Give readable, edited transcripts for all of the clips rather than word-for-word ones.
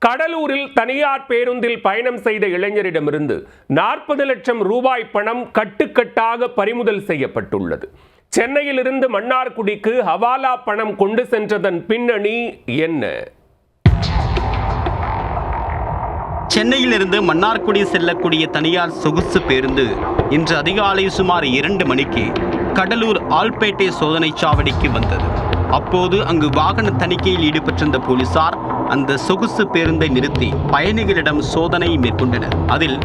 கடலூரில் தனியார் பேருந்தில் பயணம் செய்த இளைஞரிடமிருந்து 40 லட்சம் ரூபாய் பணம் கட்டுக்கட்டாக பறிமுதல் செய்யப்பட்டுள்ளது. சென்னையிலிருந்து மன்னார்குடிக்கு ஹவாலா பணம் கொண்டு சென்றதன் பின்னணி என்ன? சென்னையிலிருந்து மன்னார்குடி செல்லக்கூடிய தனியார் சொகுசு பேருந்து இன்று அதிகாலை சுமார் 2 மணிக்கு கடலூர் ஆல்பேட்டை சோதனை சாவடிக்கு வந்தது. அப்போது அங்கு வாகன தணிக்கையில் ஈடுபட்டிருந்த போலீசார் அந்த சொகுசு பேருந்தை நிறுத்தி பயணிகளிடம் சோதனை மேற்கொண்டனர். அதில்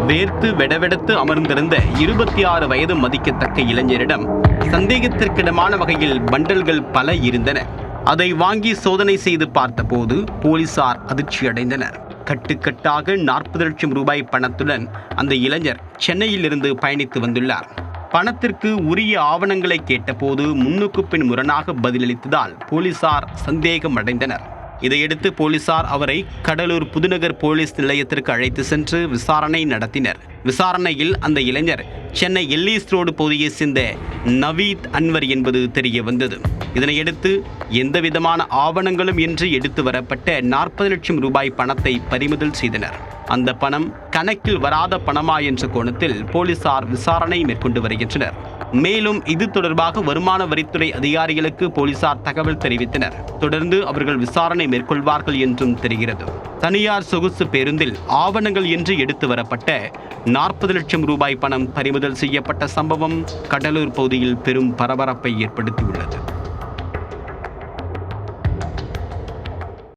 வேர்த்து வெடவெடுத்து அமர்ந்திருந்த 26 வயது மதிக்கத்தக்க இளைஞரிடம் சந்தேகத்திற்கிடமான வகையில் பண்டல்கள் பல இருந்தன. அதை வாங்கி சோதனை செய்து பார்த்தபோது போலீசார் அதிர்ச்சியடைந்தனர். கட்டுக்கட்டாக 40 லட்சம் ரூபாய் பணத்துடன் அந்த இளைஞர் சென்னையிலிருந்து பயணித்து வந்துள்ளார். பணத்திற்கு உரிய ஆவணங்களை கேட்டபோது முன்னுக்கு பின் முரணாக பதிலளித்ததால் போலீசார் சந்தேகம் அடைந்தனர். இதையடுத்து போலீசார் அவரை கடலூர் புதுநகர் போலீஸ் நிலையத்திற்கு அழைத்து சென்று விசாரணை நடத்தினர். விசாரணையில் அந்த இளைஞர் சென்னை எல்லிஸ் ரோடு பகுதியை சேர்ந்த நவீத் அன்வர் என்பது தெரிய வந்தது. இதனையடுத்து எந்தவிதமான ஆவணங்களும் இன்றி எடுத்து வரப்பட்ட 40 லட்சம் ரூபாய் பணத்தை பறிமுதல் செய்தனர். அந்த பணம் கணக்கில் வராத பணமா என்ற கோணத்தில் போலீசார் விசாரணை மேற்கொண்டு வருகின்றனர். மேலும் இது தொடர்பாக வருமான வரித்துறை அதிகாரிகளுக்கு போலீசார் தகவல் தெரிவித்தனர். தொடர்ந்து அவர்கள் விசாரணை மேற்கொள்வார்கள் என்றும் தெரிகிறது. தனியார் சொகுசு பேருந்தில் ஆவணங்கள் இன்றி எடுத்து வரப்பட்ட 40 லட்சம் ரூபாய் பணம் பறிமுதல் செய்யப்பட்ட சம்பவம் கடலூர் பகுதியில் பெரும் பரபரப்பை ஏற்படுத்தியுள்ளது.